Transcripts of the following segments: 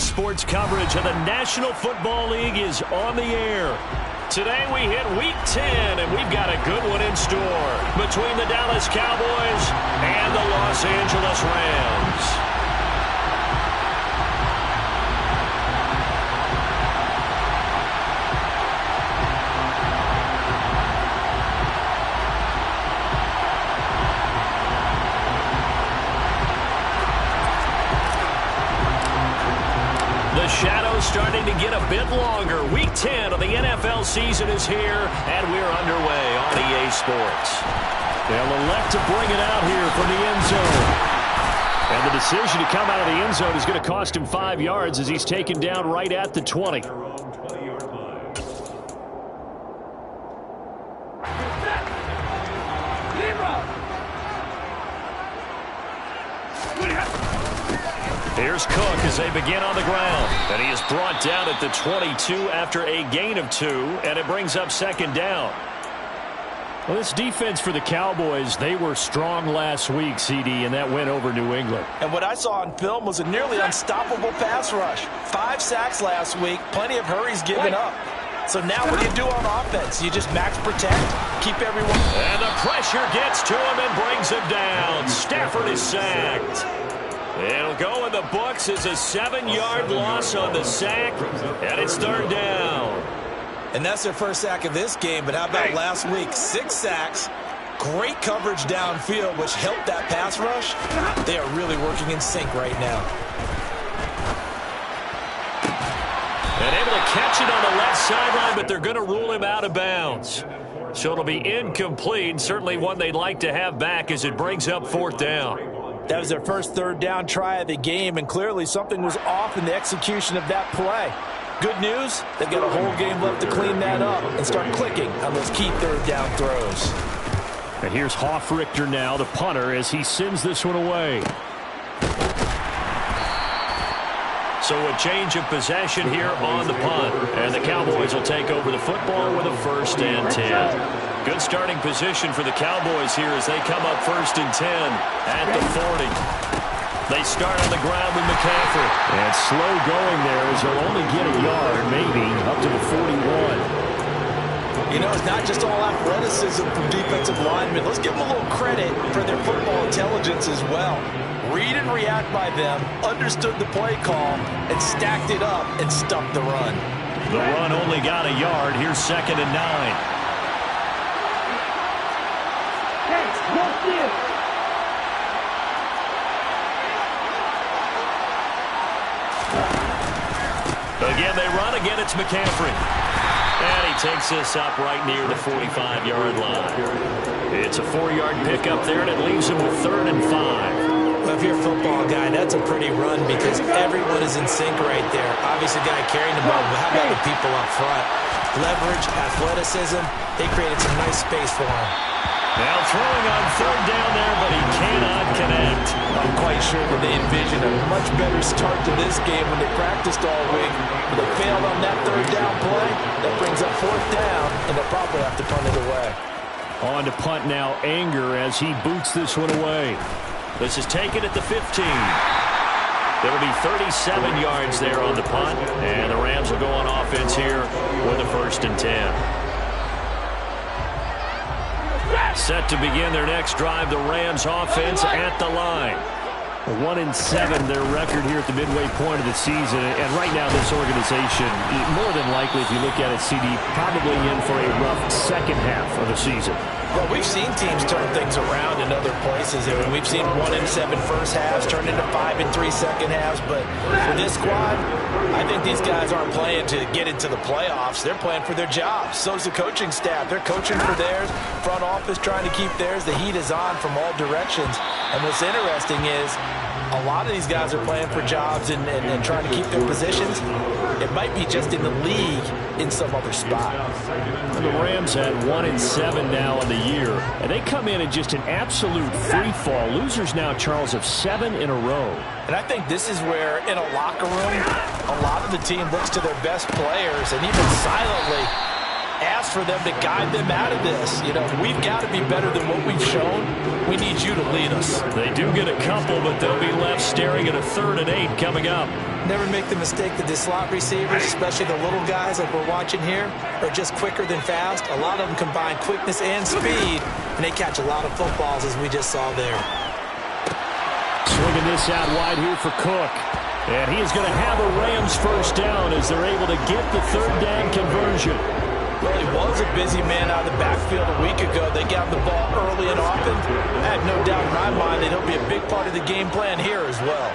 Sports coverage of the National Football League is on the air. Today we hit Week 10, and we've got a good one in store between the Dallas Cowboys and the Los Angeles Rams. Shadow's starting to get a bit longer. Week 10 of the NFL season is here, and we're underway on EA Sports. They'll elect to bring it out here from the end zone. And the decision to come out of the end zone is going to cost him 5 yards as he's taken down right at the 20. Here's Cook as they begin on the ground. And he is brought down at the 22 after a gain of 2, and it brings up second down. Well, this defense for the Cowboys, they were strong last week, CD, and that went over New England. And what I saw on film was a nearly unstoppable pass rush. 5 sacks last week, plenty of hurries given up. So now what do you do on offense? You just max protect, keep everyone. And the pressure gets to him and brings him down. Stafford is sacked. It'll go in the books as a 7-yard loss on the sack, and it's third down. And that's their first sack of this game, but how about last week? 6 sacks, great coverage downfield, which helped that pass rush. They are really working in sync right now. And able to catch it on the left sideline, but they're going to rule him out of bounds. So it'll be incomplete, certainly one they'd like to have back as it brings up fourth down. That was their first third down try of the game, and clearly something was off in the execution of that play. Good news, they've got a whole game left to clean that up and start clicking on those key third down throws. And here's Hoffrichter now, the punter, as he sends this one away. So a change of possession here on the punt, and the Cowboys will take over the football with a 1st and 10. Good starting position for the Cowboys here as they come up 1st and 10 at the 40. They start on the ground with McCaffrey. And slow going there as they'll only get a yard, maybe, up to the 41. You know, it's not just all athleticism from defensive linemen. Let's give them a little credit for their football intelligence as well. Read and react by them, understood the play call, and stacked it up and stuffed the run. The run only got a yard. Here's 2nd and 9. Again, they run. Again, it's McCaffrey. And he takes this up right near the 45-yard line. It's a 4-yard pickup there, and it leaves him with 3rd and 5. Well, if you're a football guy, that's a pretty run because everyone is in sync right there. Obviously, the guy carrying the ball, but how about the people up front? Leverage, athleticism, they created some nice space for him. Now throwing on 3rd down there, but he cannot connect. I'm quite sure that they envisioned a much better start to this game when they practiced all week. But they failed on that 3rd down play. That brings up 4th down, and they'll probably have to punt it away. On to punt now, Anger, as he boots this one away. This is taken at the 15. There will be 37 yards there on the punt, and the Rams will go on offense here with a 1st and 10. Set to begin their next drive, the Rams offense at the line. 1-7 their record here at the midway point of the season. And right now this organization, more than likely if you look at it, CD, probably in for a rough second half of the season. Well, we've seen teams turn things around in other places. I mean, we've seen 1-7 first halves turn into 5-3 second halves. But for this squad, I think these guys aren't playing to get into the playoffs. They're playing for their jobs. So's the coaching staff. They're coaching for theirs. Front office trying to keep theirs. The heat is on from all directions. And what's interesting is a lot of these guys are playing for jobs and trying to keep their positions. It might be just in the league in some other spot. The Rams had 1-7 now in the year, and they come in just an absolute free fall. Losers now, Charles, of 7 in a row. And I think this is where, in a locker room, a lot of the team looks to their best players and even silently ask for them to guide them out of this. You know, we've got to be better than what we've shown. We need you to lead us. They do get a couple, but they'll be left staring at a 3rd and 8 coming up. Never make the mistake that the slot receivers, especially the little guys like we're watching here, are just quicker than fast. A lot of them combine quickness and speed, and they catch a lot of footballs, as we just saw there. Swinging this out wide here for Cook. And he is going to have a Rams first down as they're able to get the 3rd down conversion. Well, he was a busy man out of the backfield a week ago. They got the ball early and often. I have no doubt in my mind that he'll be a big part of the game plan here as well.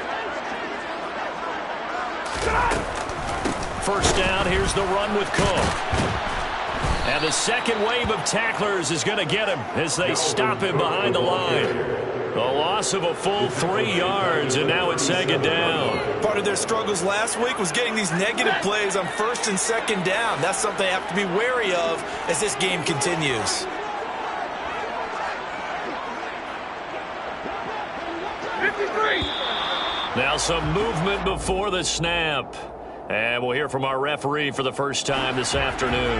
First down, here's the run with Cook. And the second wave of tacklers is going to get him as they stop him behind the line. A loss of a full 3 yards, and now it's 2nd down. Part of their struggles last week was getting these negative plays on 1st and 2nd down. That's something they have to be wary of as this game continues. Now some movement before the snap. And we'll hear from our referee for the first time this afternoon.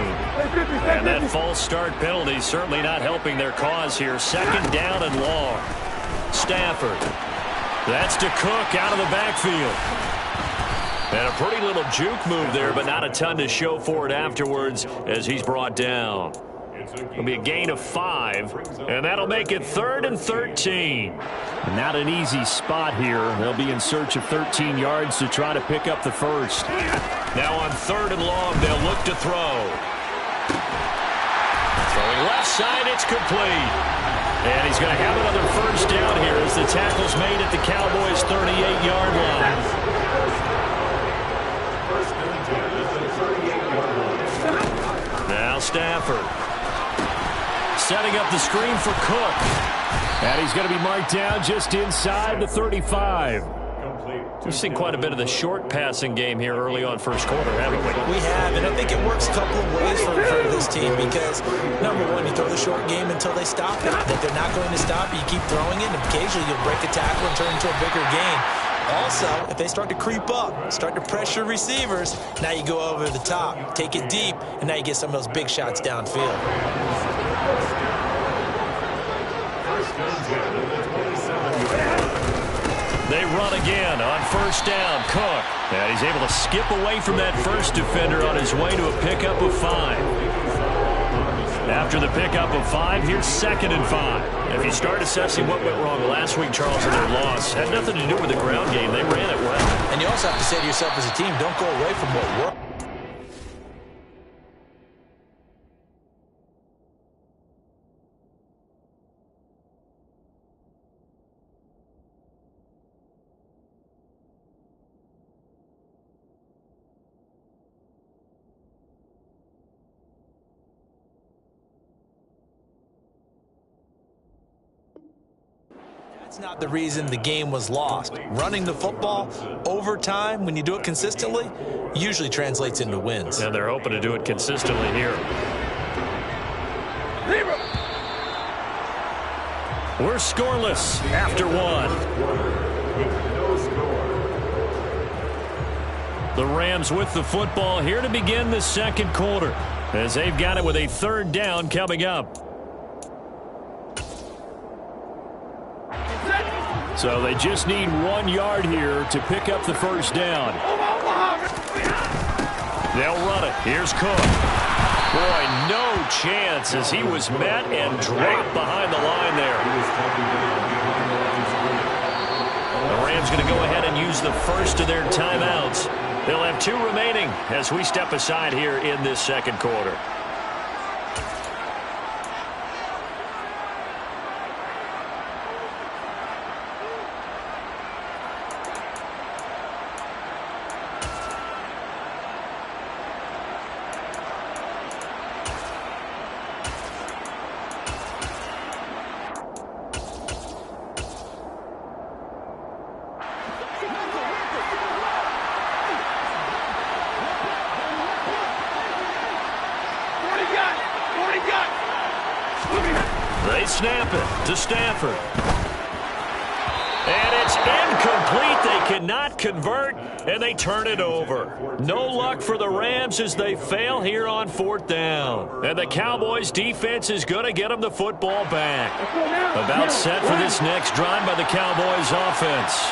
And that false start penalty is certainly not helping their cause here. 2nd down and long. Stafford. That's to Cook out of the backfield. And a pretty little juke move there, but not a ton to show for it afterwards as he's brought down. It'll be a gain of 5, and that'll make it 3rd and 13. Not an easy spot here. They'll be in search of 13 yards to try to pick up the first. Now on 3rd and long, they'll look to throw. Throwing left side, it's complete. And he's going to have another first down here as the tackle's made at the Cowboys' 38-yard line. Now Stafford. Setting up the screen for Cook. And he's going to be marked down just inside the 35. We've seen quite a bit of the short passing game here early on first quarter, haven't we? We have, and I think it works a couple of ways for this team because, number one, you throw the short game until they stop it. If they're not going to stop it, you keep throwing it, and occasionally you'll break a tackle and turn into a bigger gain. Also, if they start to creep up, start to pressure receivers, now you go over the top, take it deep, and now you get some of those big shots downfield. They run again on first down. Cook. And he's able to skip away from that first defender on his way to a pickup of 5. After the pickup of 5, here's 2nd and 5. If you start assessing what went wrong last week, Charles, in their loss, had nothing to do with the ground game. They ran it well. And you also have to say to yourself as a team, don't go away from what worked. That's not the reason the game was lost. Running the football over time, when you do it consistently, usually translates into wins. And they're hoping to do it consistently here. We're scoreless after 1. The Rams with the football here to begin the second quarter as they've got it with a 3rd down coming up. So they just need 1 yard here to pick up the first down. They'll run it. Here's Cook. Boy, no chance as he was met and dropped behind the line there. The Rams going to go ahead and use the first of their timeouts. They'll have 2 remaining as we step aside here in this second quarter. They snap it to Stafford. And it's incomplete. They cannot convert, and they turn it over. No luck for the Rams as they fail here on 4th down. And the Cowboys' defense is going to get them the football back. About set for this next drive by the Cowboys' offense.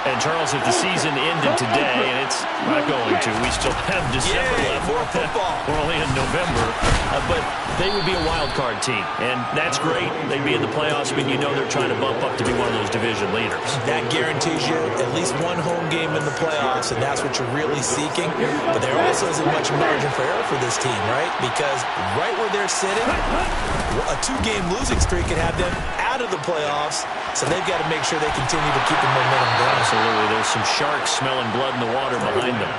And, Charles, if the season ended today, and it's not going to, we still have December left. More football. We're only in November. But they would be a wild card team, and that's great. They'd be in the playoffs, but you know they're trying to bump up to be one of those division leaders. That guarantees you at least one home game in the playoffs, and that's what you're really seeking. But there also isn't much margin for error for this team, right? Because right where they're sitting, a 2-game losing streak could have them out of the playoffs, so they've got to make sure they continue to keep the momentum going. Absolutely. There's some sharks smelling blood in the water behind them.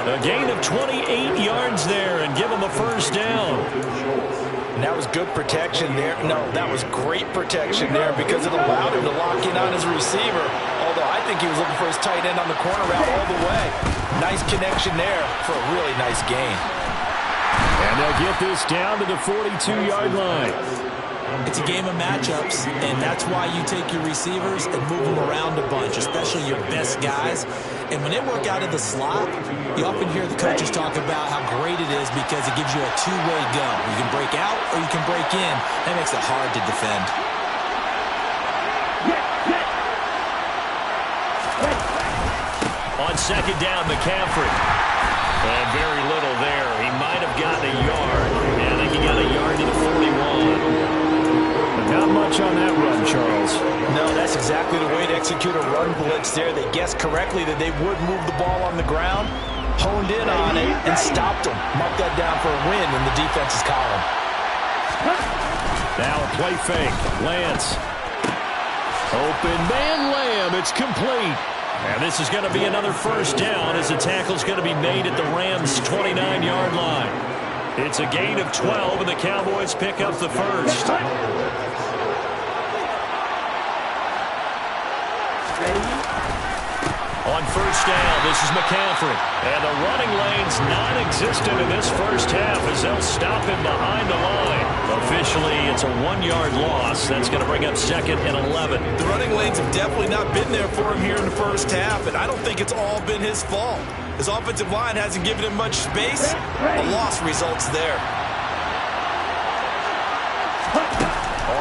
A gain of 28 yards there and give them a first down. And that was good protection there. No, that was great protection there because it allowed him to lock in on his receiver. Although I think he was looking for his tight end on the corner route all the way. Nice connection there for a really nice gain. And they'll get this down to the 42-yard line. It's a game of matchups, and that's why you take your receivers and move them around a bunch, especially your best guys. And when they work out of the slot, you often hear the coaches talk about how great it is because it gives you a two-way go. You can break out or you can break in. That makes it hard to defend. On 2nd down, McCaffrey. And very little there. He might have gotten a yard. And I think he got a yard to the 41. Not much on that run, Charles. No, that's exactly the way to execute a run blitz there. They guessed correctly that they would move the ball on the ground, honed in on it, and stopped them. Mark that down for a win in the defense's column. Now a play fake. Lance. Open man Lamb. It's complete. And this is going to be another first down as the tackle's going to be made at the Rams' 29-yard line. It's a gain of 12, and the Cowboys pick up the first. On first down, this is McCaffrey. And the running lane's non-existent in this first half as they'll stop him behind the line. Officially, it's a 1-yard loss. That's going to bring up 2nd and 11. The running lanes have definitely not been there for him here in the first half, and I don't think it's all been his fault. His offensive line hasn't given him much space. A loss results there.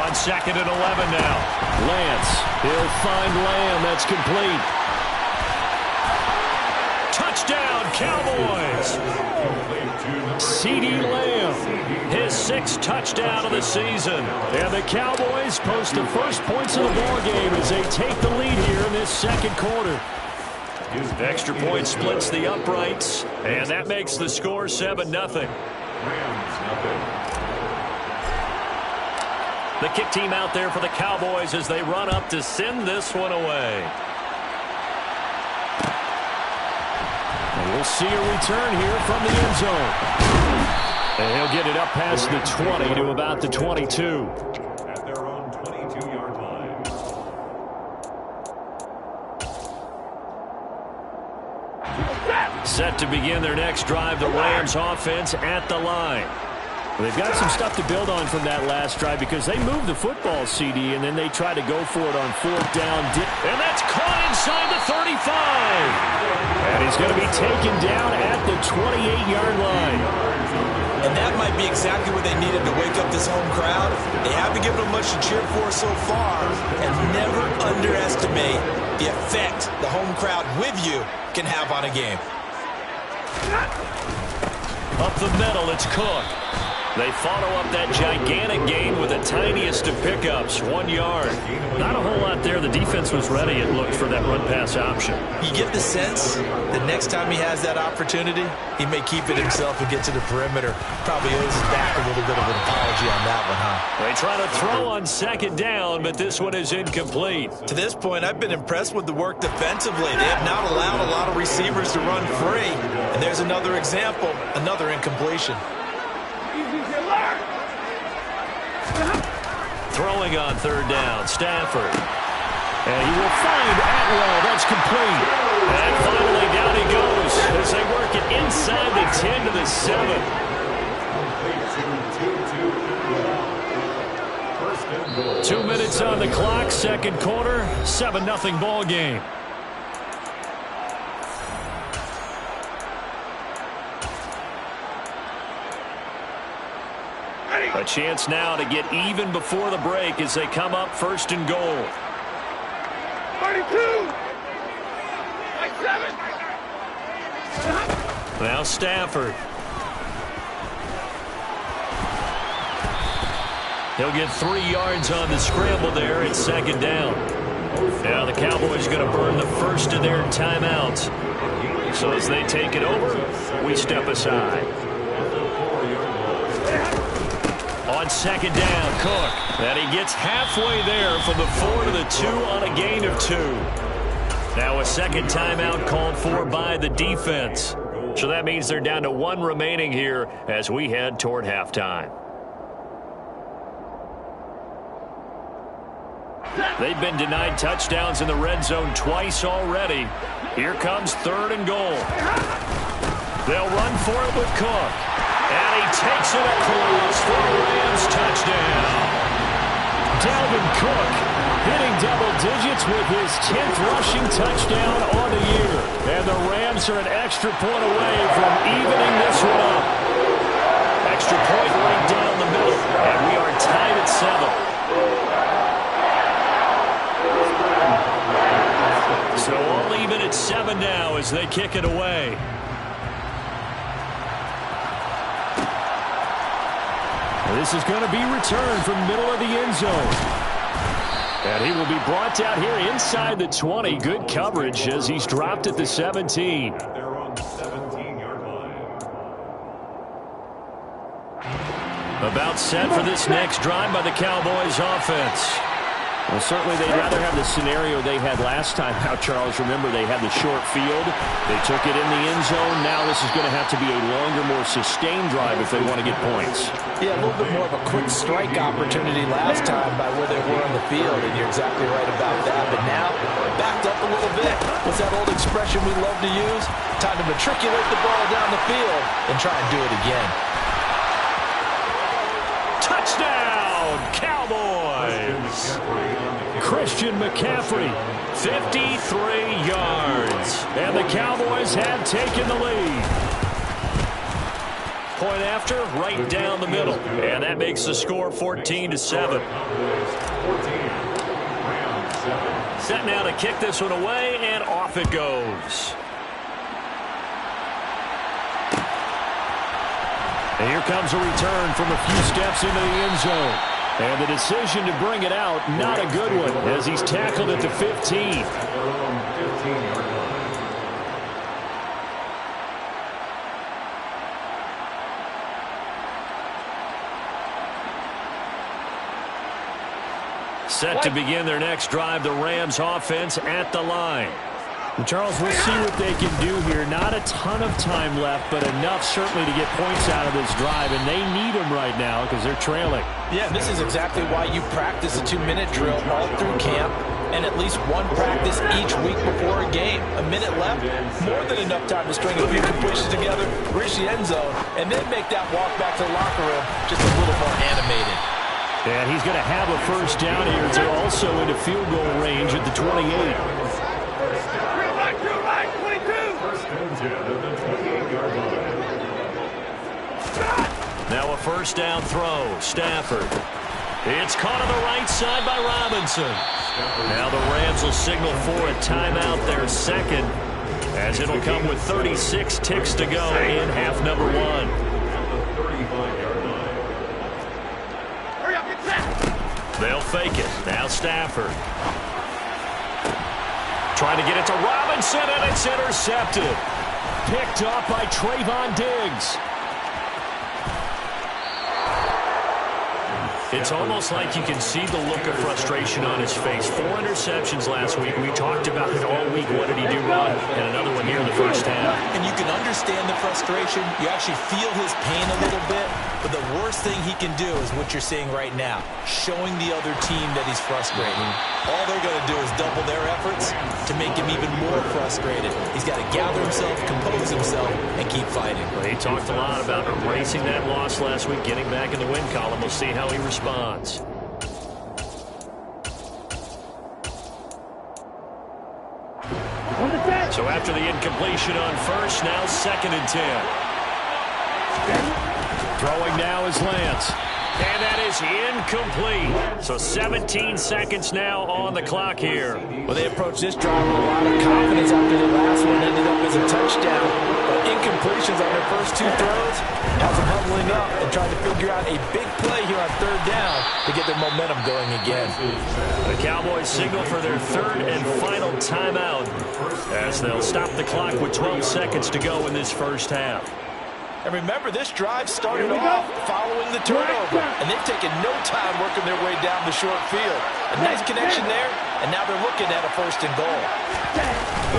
On 2nd and 11 now. Lance, he'll find Lamb. That's complete. Touchdown, Cowboys! CeeDee Lamb, his 6th touchdown of the season. And the Cowboys post the first points of the ballgame as they take the lead here in this second quarter. Extra point splits the uprights, and that makes the score 7-0. The kick team out there for the Cowboys as they run up to send this one away. And we'll see a return here from the end zone. And he'll get it up past the 20 to about the 22. At their own 22-yard line. Set to begin their next drive, the Rams offense at the line. They've got some stuff to build on from that last drive because they moved the football, CD, and then they try to go for it on 4th down. And that's caught inside the 35. And he's going to be taken down at the 28-yard line. And that might be exactly what they needed to wake up this home crowd. They haven't given them much to cheer for so far, and never underestimate the effect the home crowd with you can have on a game. Up the middle, it's Cook. They follow up that gigantic gain with the tiniest of pickups, 1 yard. Not a whole lot there. The defense was ready, it looked, for that run-pass option. You get the sense that next time he has that opportunity, he may keep it himself and get to the perimeter. Probably owes his back a little bit of an apology on that one, huh? They try to throw on 2nd down, but this one is incomplete. To this point, I've been impressed with the work defensively. They have not allowed a lot of receivers to run free. And there's another example, another incompletion. Throwing on 3rd down, Stafford. And he will find Atwell. That's complete. And finally down he goes as they work it inside the 10 to the 7. 2 minutes minutes on the clock, second quarter, 7-0 ball game. A chance now to get even before the break as they come up first and goal. 32. Now Stafford. He'll get 3 yards on the scramble there. It's second down. Now the Cowboys going to burn the first of their timeouts. So as they take it over, we step aside. On second down, Cook. And he gets halfway there from the 4 to the 2 on a gain of 2. Now a second timeout called for by the defense. So that means they're down to 1 remaining here as we head toward halftime. They've been denied touchdowns in the red zone twice already. Here comes third and goal. They'll run for it with Cook. And he takes it across for a Rams touchdown. Dalvin Cook hitting double digits with his 10th rushing touchdown on the year. And the Rams are an extra point away from evening this one up. Extra point right down the middle. And we are tied at 7. So all even at 7 now as they kick it away. This is going to be returned from middle of the end zone. And he will be brought down here inside the 20. Good coverage as he's dropped at the 17. They're on the 17-yard line. About set for this next drive by the Cowboys offense. Well, certainly they'd rather have the scenario they had last time out, Charles. Remember, they had the short field. They took it in the end zone. Now this is going to have to be a longer, more sustained drive if they want to get points. Yeah, a little bit more of a quick strike opportunity last time by where they were on the field, and you're exactly right about that. But now, backed up a little bit. What's that old expression we love to use? Time to matriculate the ball down the field and try and do it again. Touchdown, Cowboys! Christian McCaffrey, 53 yards. And the Cowboys have taken the lead. Point after, right down the middle. And that makes the score 14-7. Set now to kick this one away, and off it goes. And here comes a return from a few steps into the end zone. And the decision to bring it out, not a good one, as he's tackled at the 15. Set to begin their next drive, the Rams offense at the line. And Charles, we'll see what they can do here. Not a ton of time left, but enough certainly to get points out of this drive, and they need them right now because they're trailing. Yeah, this is exactly why you practice a 2-minute drill all through camp and at least one practice each week before a game. A minute left, more than enough time to string a few completions together, reach the end zone, and then make that walk back to the locker room just a little more animated. And he's going to have a first down here. They're also into field goal range at the 28. Now a first down throw. Stafford. It's caught on the right side by Robinson. Now the Rams will signal for a timeout, their second, as it'll come with 36 ticks to go in half number 1. They'll fake it. Now Stafford. Trying to get it to Robinson, and it's intercepted. Picked off by Trayvon Diggs. It's almost like you can see the look of frustration on his face. 4 interceptions last week. We talked about it all week. What did he do wrong? And another one here in the first half. And you can understand the frustration. You actually feel his pain a little bit. But the worst thing he can do is what you're seeing right now, showing the other team that he's frustrated. All they're going to do is double their efforts to make him even more frustrated. He's got to gather himself, compose himself, and keep fighting. Well, he talked a lot about erasing that loss last week, getting back in the win column. We'll see how he responds. So after the incompletion on first, now 2nd and 10. Throwing now is Lance. And that is incomplete. So 17 seconds now on the clock here. Well, they approached this drive with a lot of confidence after the last one ended up as a touchdown. But incompletions on their first 2 throws has them huddling up and trying to figure out a big play here on 3rd down to get their momentum going again. The Cowboys signal for their 3rd and final timeout as they'll stop the clock with 12 seconds to go in this first half. And remember, this drive started off following the turnover, and they've taken no time working their way down the short field. A nice connection there, and now they're looking at a 1st and goal.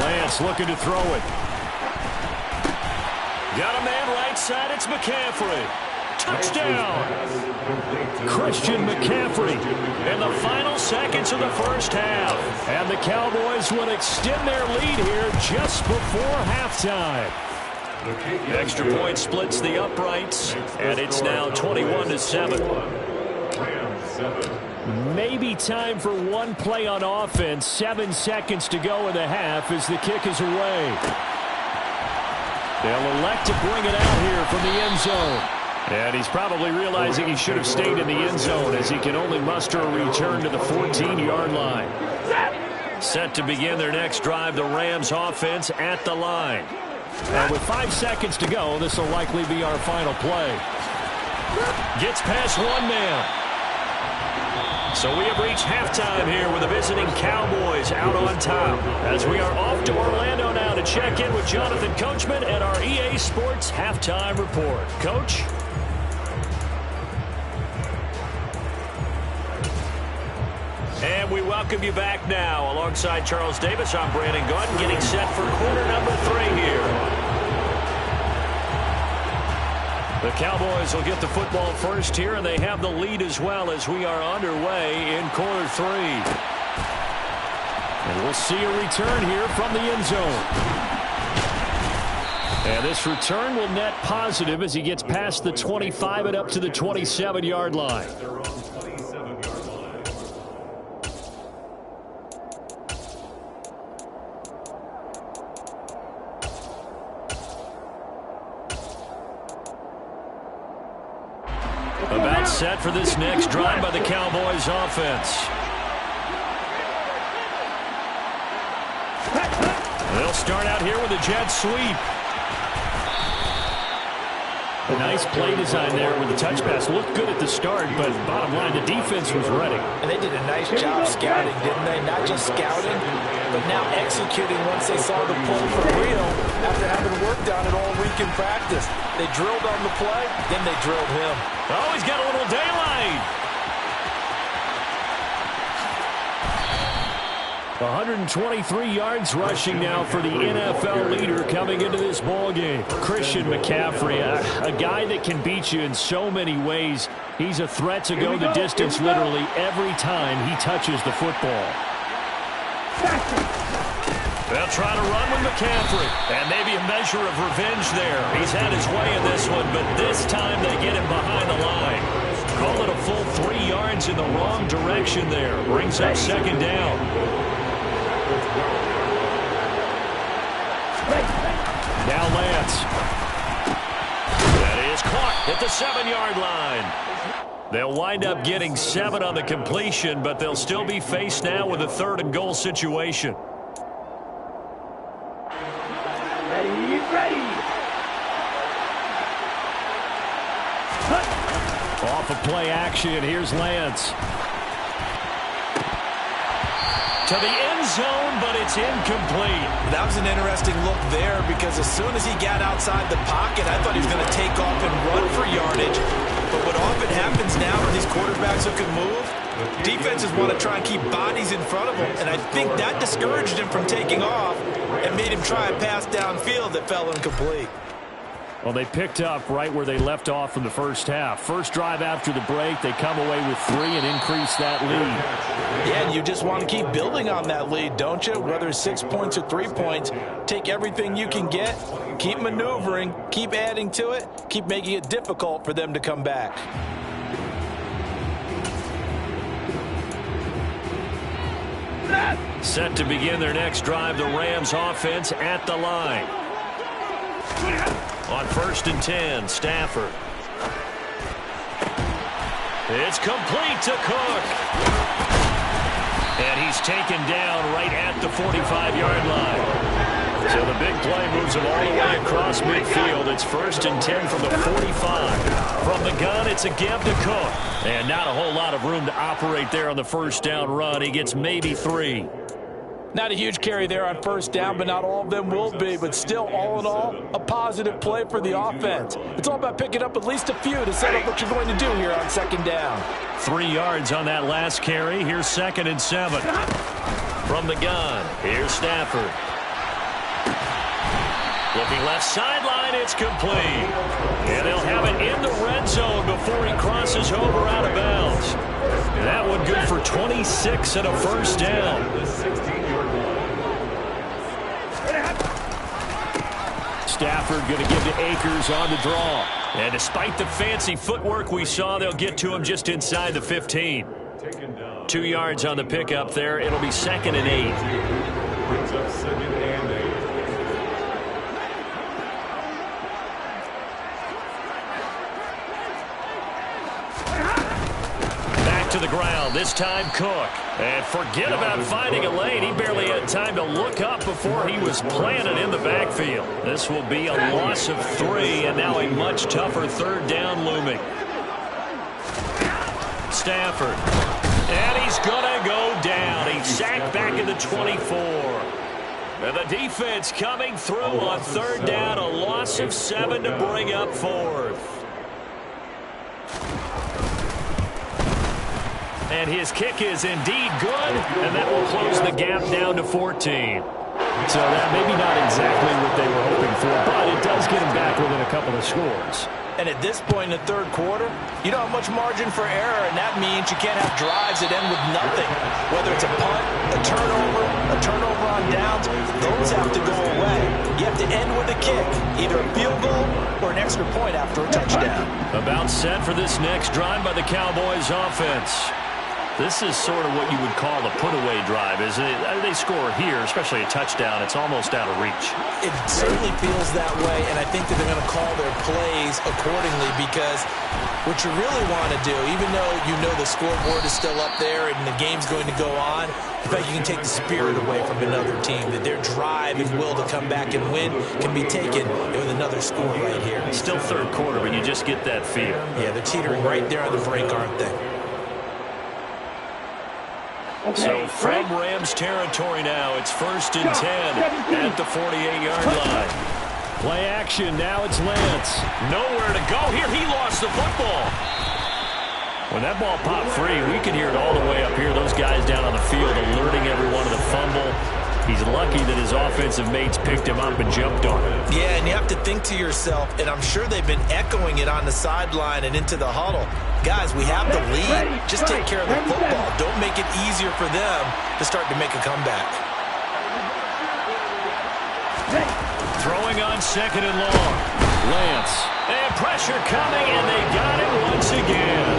Lance looking to throw it. Got a man right side, it's McCaffrey. Touchdown! Christian McCaffrey in the final seconds of the first half. And the Cowboys will extend their lead here just before halftime. Extra point splits the uprights, and it's now 21-7. Maybe time for one play on offense. 7 seconds to go in the half as the kick is away. They'll elect to bring it out here from the end zone. And he's probably realizing he should have stayed in the end zone as he can only muster a return to the 14-yard line. Set to begin their next drive, the Rams offense at the line. And with 5 seconds to go, this will likely be our final play. Gets past one man. So we have reached halftime here with the visiting Cowboys out on top. As we are off to Orlando now to check in with Jonathan Coachman and our EA Sports Halftime Report. Coach? And we welcome you back now. Alongside Charles Davis, I'm Brandon Gordon, getting set for quarter number 3 here. The Cowboys will get the football first here, and they have the lead as well as we are underway in quarter 3. And we'll see a return here from the end zone. And this return will net positive as he gets past the 25 and up to the 27-yard line. About set for this next drive by the Cowboys offense. They'll start out here with a jet sweep. A nice play design there with the touch pass. Looked good at the start, but bottom line, the defense was ready. And they did a nice job scouting, didn't they? Not just scouting, but now executing once they saw the play for real after having worked on it all week in practice. They drilled on the play, then they drilled him. Oh, he's got a little daylight. 123 yards rushing now for the NFL leader coming into this ballgame. Christian McCaffrey, a guy that can beat you in so many ways. He's a threat to go the distance literally every time he touches the football. They'll try to run with McCaffrey, and maybe a measure of revenge there. He's had his way in this one, but this time they get him behind the line. Call it a full 3 yards in the wrong direction there. Brings up second down. Now Lance. That is caught at the 7-yard line. They'll wind up getting 7 on the completion, but they'll still be faced now with a 3rd and goal situation. Off of play action, here's Lance. To the end zone, but it's incomplete. That was an interesting look there because as soon as he got outside the pocket, I thought he was going to take off and run for yardage. But what often happens now when these quarterbacks who can move, defenses want to try and keep bodies in front of them, and I think that discouraged him from taking off and made him try a pass downfield that fell incomplete. Well, they picked up right where they left off from the first half. First drive after the break, they come away with 3 and increase that lead. Yeah, and you just want to keep building on that lead, don't you? Whether it's 6 points or 3 points, take everything you can get, keep maneuvering, keep adding to it, keep making it difficult for them to come back. Set to begin their next drive, the Rams offense at the line. On 1st and 10, Stafford. It's complete to Cook. And he's taken down right at the 45-yard line. So the big play moves him all the way across midfield. It's 1st and 10 from the 45. From the gun, it's a give to Cook. And not a whole lot of room to operate there on the first down run. He gets maybe 3. Not a huge carry there on 1st down, but not all of them will be. But still, all in all, a positive play for the offense. It's all about picking up at least a few to set up what you're going to do here on 2nd down. 3 yards on that last carry. Here's 2nd and 7. From the gun, here's Stafford. Looking left sideline, it's complete. And they'll have it in the red zone before he crosses over out of bounds. That one good for 26 and a 1st down. Stafford going to give to Akers on the draw. And despite the fancy footwork we saw, they'll get to him just inside the 15. 2 yards on the pickup there. It'll be 2nd and 8. Brings up 2nd and 8. To the ground, this time Cook. And forget about finding a lane. He barely had time to look up before he was planted in the backfield. This will be a loss of 3, and now a much tougher 3rd down looming. Stafford. And he's going to go down. He's sacked back in the 24. And the defense coming through on 3rd down. A loss of 7 to bring up 4th. And his kick is indeed good, and that will close the gap down to 14. So that maybe not exactly what they were hoping for, but it does get them back within a couple of scores. And at this point in the 3rd quarter, you don't have much margin for error, and that means you can't have drives that end with nothing. Whether it's a punt, a turnover on downs, those have to go away. You have to end with a kick, either a field goal or an extra point after a touchdown. About set for this next drive by the Cowboys offense. This is sort of what you would call a put-away drive, isn't it? They score here, especially a touchdown. It's almost out of reach. It certainly feels that way, and I think that they're going to call their plays accordingly because what you really want to do, even though you know the scoreboard is still up there and the game's going to go on, in fact, you can take the spirit away from another team, that their drive and will to come back and win can be taken with another score right here. Still 3rd quarter, but you just get that feel. Yeah, they're teetering right there on the brink, aren't they? So from Rams territory now, it's 1st and 10 at the 48-yard line. Play action, now it's Lance. Nowhere to go here. He lost the football. When that ball popped free, we could hear it all the way up here. Those guys down on the field alerting everyone of the fumble. He's lucky that his offensive mates picked him up and jumped on him. Yeah, and you have to think to yourself, and I'm sure they've been echoing it on the sideline and into the huddle. Guys, we have the lead. Just take care of the football. Don't make it easier for them to start to make a comeback. Throwing on 2nd and long. Lance. And pressure coming, and they got it once again.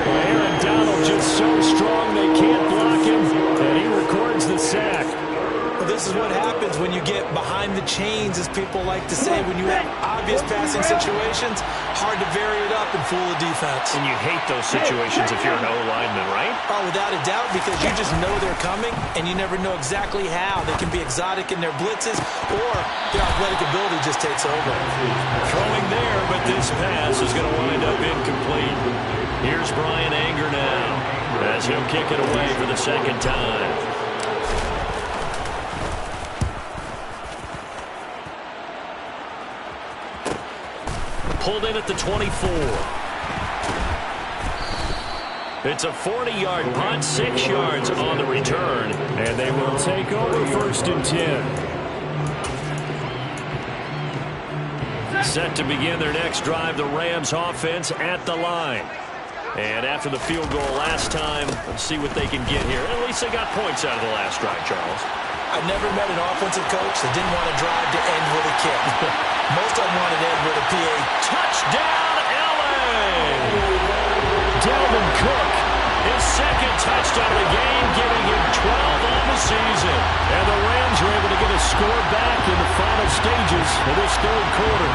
Aaron Donald just so strong they can't block him, and he records the sack. Well, this is what happens when you get behind the chains, as people like to say. When you have obvious passing situations, hard to vary it up and fool the defense. And you hate those situations if you're an O-lineman, right? Oh, without a doubt, because you just know they're coming, and you never know exactly how. They can be exotic in their blitzes, or their athletic ability just takes over. Throwing there, but this pass is going to wind up incomplete. Here's Brian Anger now, as he'll kick it away for the 2nd time. Pulled in at the 24. It's a 40-yard punt, 6 yards on the return, and they will take over 1st and 10. Set to begin their next drive, the Rams offense at the line. And after the field goal last time, let's see what they can get here. At least they got points out of the last drive, Charles. I've never met an offensive coach that didn't want to drive to end with a kick. Most of them wanted to end with a PA. Touchdown, L.A. Dalvin Cook, his 2nd touchdown of the game, giving him 12 on the season. And the Rams are able to get a score back in the final stages of this third quarter.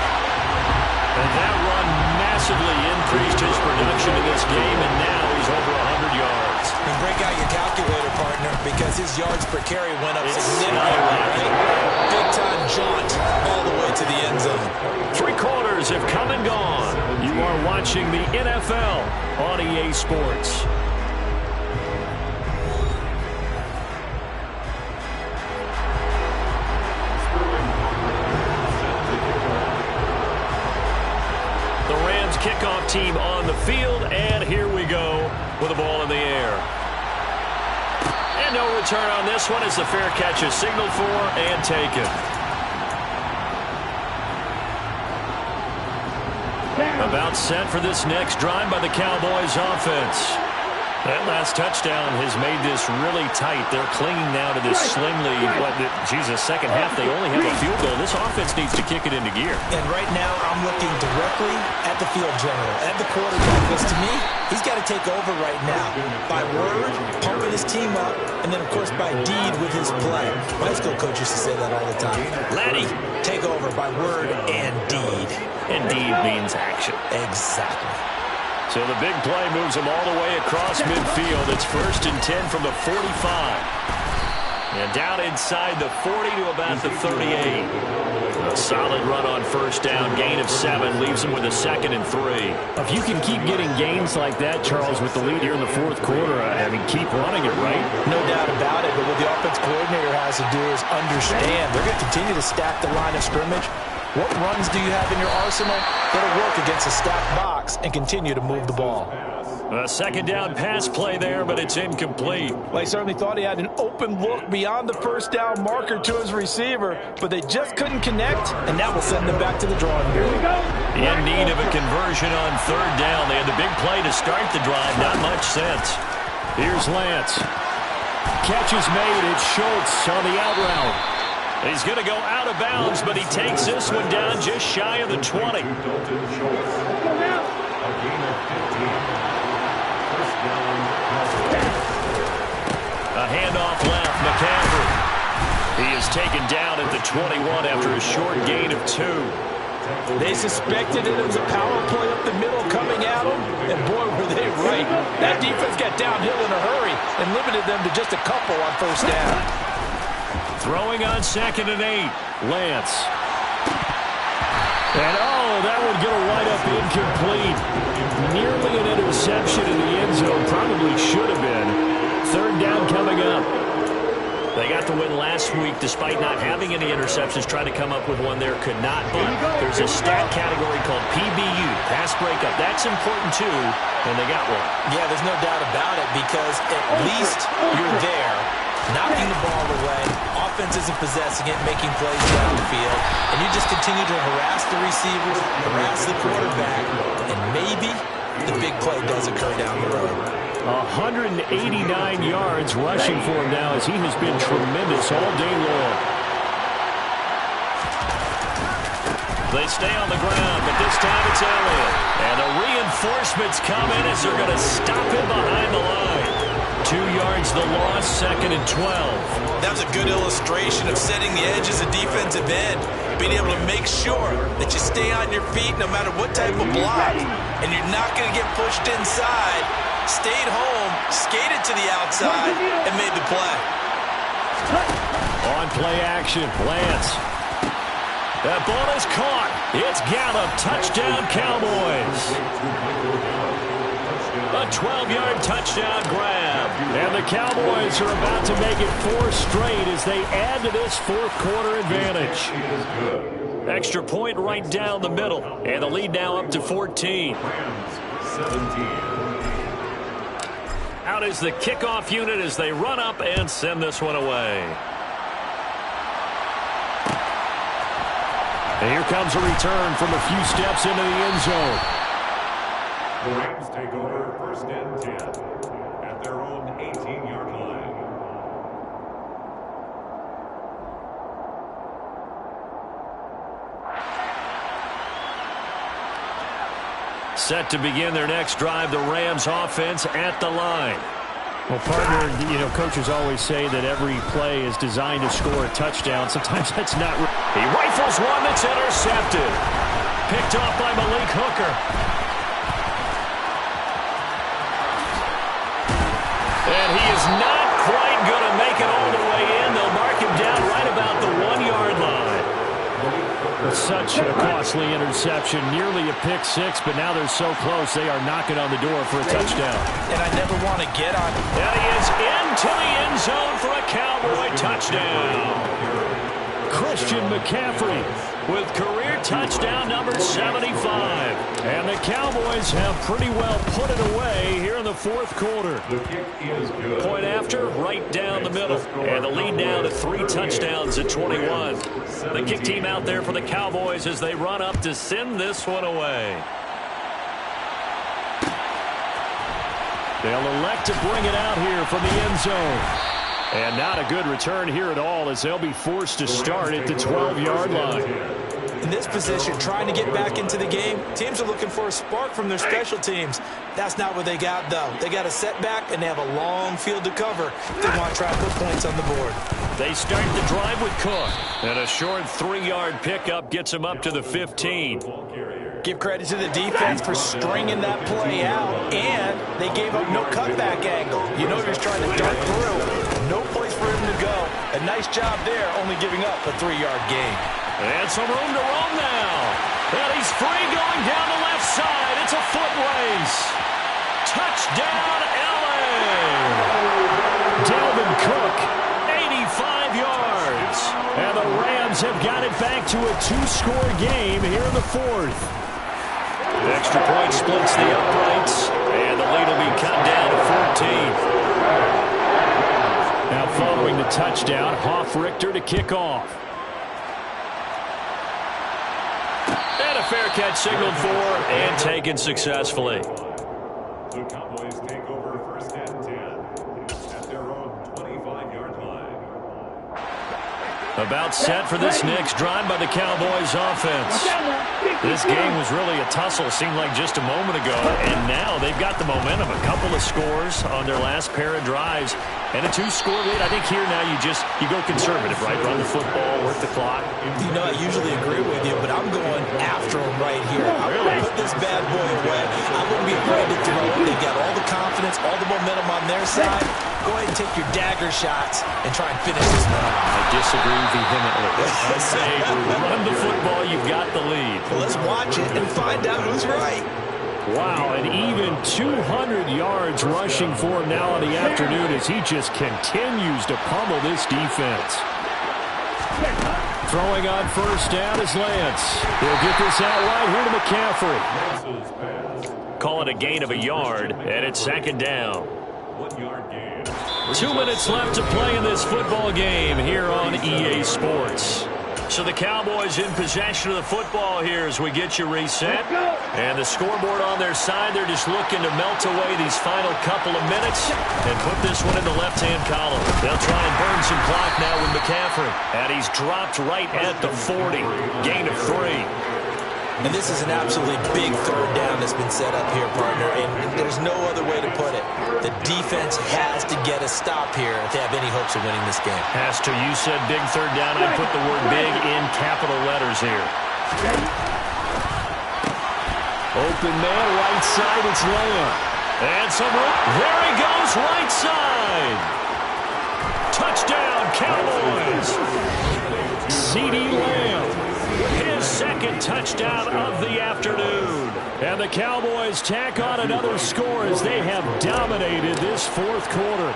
And that run massively increased his production in this game, and now he's over 100 yards. And break out your calculator, partner, because his yards per carry went up significantly, right? Big-time jaunt all the way to the end zone. 3 quarters have come and gone. You are watching the NFL on EA Sports. Kickoff team on the field, and here we go with the ball in the air. And no return on this one as the fair catch is signaled for and taken. About set for this next drive by the Cowboys offense. That last touchdown has made this really tight. They're clinging now to this slim lead. Second half, they only have a field goal. This offense needs to kick it into gear. And right now, I'm looking directly at the field general, at the quarterback. Because to me, he's got to take over right now. By word, pumping his team up, and then, of course, by deed with his play. My high school coach used to say that all the time. Laddie, take over by word and deed. And deed means action. Exactly. So the big play moves them all the way across midfield. It's 1st and 10 from the 45. And down inside the 40 to about the 38. A solid run on 1st down. Gain of 7 leaves them with a 2nd and 3. If you can keep getting gains like that, Charles, with the lead here in the 4th quarter, I mean, keep running it, right? No doubt about it. But what the offense coordinator has to do is understand they're going to continue to stack the line of scrimmage. What runs do you have in your arsenal that'll work against a stacked box and continue to move the ball? A 2nd down pass play there, but it's incomplete. Well, he certainly thought he had an open look beyond the 1st down marker to his receiver, but they just couldn't connect, and that will send them back to the drawing board. In need of a conversion on 3rd down. They had the big play to start the drive. Not much sense. Here's Lance. Catch is made. It's Schultz on the out route. He's going to go out of bounds, but he takes this one down just shy of the 20. A handoff left, McCaffrey. He is taken down at the 21 after a short gain of 2. They suspected it was a power play up the middle coming at them, and boy, were they right. That defense got downhill in a hurry and limited them to just a couple on 1st down. Throwing on 2nd and 8. Lance. And that would get a wide up incomplete. Nearly an interception in the end zone. Probably should have been. 3rd down coming up. They got the win last week despite not having any interceptions. Tried to come up with one there, could not. But there's a stat category called PBU, pass breakup. That's important too, and they got one. Yeah, there's no doubt about it because at least you're there, knocking the ball away. Offense isn't possessing it, making plays down the field. And you just continue to harass the receivers, harass the quarterback, and maybe the big play does occur down the road. 189 yards rushing for him now as he has been tremendous all day long. They stay on the ground, but this time it's Elliott. And the reinforcements come in as they're going to stop him behind the line. 2 yards the loss, 2nd and 12. That was a good illustration of setting the edge as a defensive end. Being able to make sure that you stay on your feet no matter what type of block. And you're not going to get pushed inside. Stayed home, skated to the outside, and made the play. On play action, Lance. That ball is caught. It's Gallup. Touchdown, Cowboys. A 12-yard touchdown grab. And the Cowboys are about to make it 4 straight as they add to this 4th quarter advantage. Extra point right down the middle. And the lead now up to 14. Out is the kickoff unit as they run up and send this one away. And here comes a return from a few steps into the end zone. The Rams take over 1st and 10 at their own 18-yard line. Set to begin their next drive, the Rams offense at the line. Well, partner, coaches always say that every play is designed to score a touchdown. Sometimes that's not. He rifles one that's intercepted. Picked off by Malik Hooker. And he is not quite going to make it all the way in. They'll mark him down right about the 1-yard line. Such a costly interception, nearly a pick six, but now they're so close they are knocking on the door for a touchdown. And I never want to get on. And he is into the end zone for a Cowboy touchdown. Christian McCaffrey with career touchdown number 75. And the Cowboys have pretty well put it away here in the fourth quarter. Point after, right down the middle. And the lead now to 3 touchdowns at 21. The kick team out there for the Cowboys as they run up to send this one away. They'll elect to bring it out here from the end zone. And not a good return here at all as they'll be forced to start at the 12-yard line. In this position, trying to get back into the game, teams are looking for a spark from their special teams. That's not what they got, though. They got a setback, and they have a long field to cover if they want to try to put points on the board. They start the drive with Cook. And a short 3-yard pickup gets them up to the 15. Give credit to the defense for stringing that play out, and they gave up no cutback angle. You know he was trying to dart through. No place for him to go. A nice job there, only giving up a 3-yard gain. And some room to roam now. And he's free going down the left side. It's a foot race. Touchdown, L.A. Dalvin Cook, 85 yards. and the Rams have got it back to a 2-score game here in the fourth. Extra point splits the uprights, and the lead will be cut down to 14. Now following the touchdown, Hoff-Richter to kick off. And a fair catch signaled for and taken successfully. The Cowboys take over first and 10 at their own 25-yard line. About set for this next drive by the Cowboys offense. This game was really a tussle, seemed like just a moment ago, and now they've got the momentum. A couple of scores on their last pair of drives, and a 2-score lead. I think here now you go conservative, right? Run the football, work the clock. You know, I usually agree with you, but I'm going after him right here. I'm going to put this bad boy away. I wouldn't be afraid to throw it. They've got all the confidence, all the momentum on their side. Go ahead and take your dagger shots and try and finish this one off. I disagree vehemently. I say run the football, you've got the lead. Well, let's watch it and find out who's right. Wow, and even 200 yards rushing for him now on the afternoon as he just continues to pummel this defense. Throwing on first down is Lance. He'll get this out right here to McCaffrey. Call it a gain of a yard, and it's second down. 1-yard gain. 2 minutes left to play in this football game here on EA Sports. So the Cowboys in possession of the football here as we get you reset. And the scoreboard on their side, they're just looking to melt away these final couple of minutes and put this one in the left-hand column. They'll try and burn some clock now with McCaffrey. And he's dropped right at the 40. Gain of 3. And this is an absolutely big third down that's been set up here, partner, and there's no other way to put it. The defense has to get a stop here if they have any hopes of winning this game. Has to. You said big third down. I put the word big in capital letters here. Open man, right side, it's Lamb. And some room. There he goes, right side. Touchdown, Cowboys. CeeDee Lamb. His second touchdown of the afternoon. And the Cowboys tack on another score as they have dominated this fourth quarter.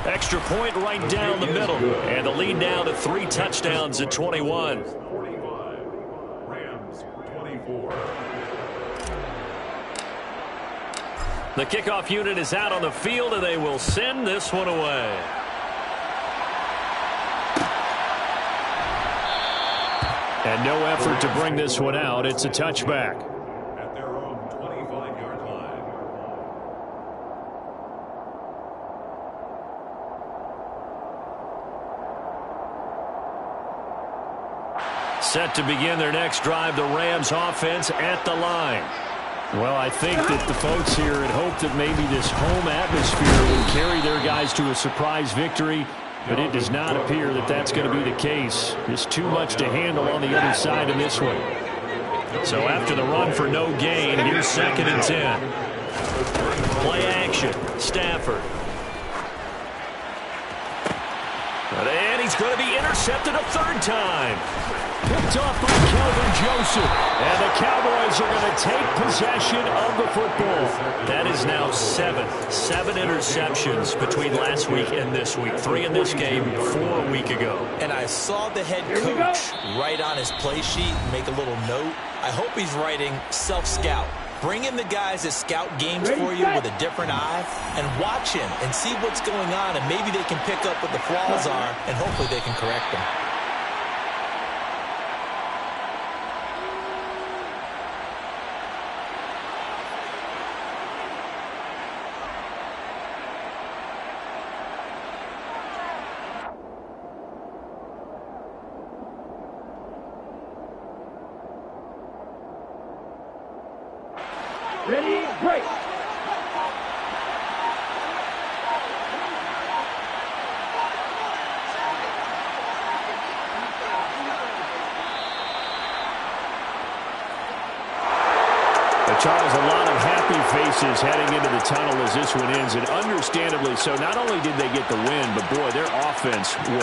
Extra point right down the middle. And the lead now to 3 touchdowns at 21. 45. Rams 24. The kickoff unit is out on the field, and they will send this one away. And no effort to bring this one out. It's a touchback. At their own 25-yard line. Set to begin their next drive, the Rams offense at the line. Well, I think that the folks here had hoped that maybe this home atmosphere would carry their guys to a surprise victory, but it does not appear that that's going to be the case. Just too much to handle on the other side in this one. So after the run for no gain, here's 2nd and 10. Play action. Stafford. And he's going to be intercepted a 3rd time. Picked off by Kelvin Joseph. And the Cowboys are going to take possession of the football. That is now 7 interceptions between last week and this week. 3 in this game, 4 a week ago. And I saw the head coach write on his play sheet, make a little note. I hope he's writing self-scout. Bring in the guys that scout games for you with a different eye and watch him and see what's going on, and maybe they can pick up what the flaws are, and hopefully they can correct them. Ready, break. Charles, a lot of happy faces heading into the tunnel as this one ends, and understandably so. Not only did they get the win, but boy, their offense was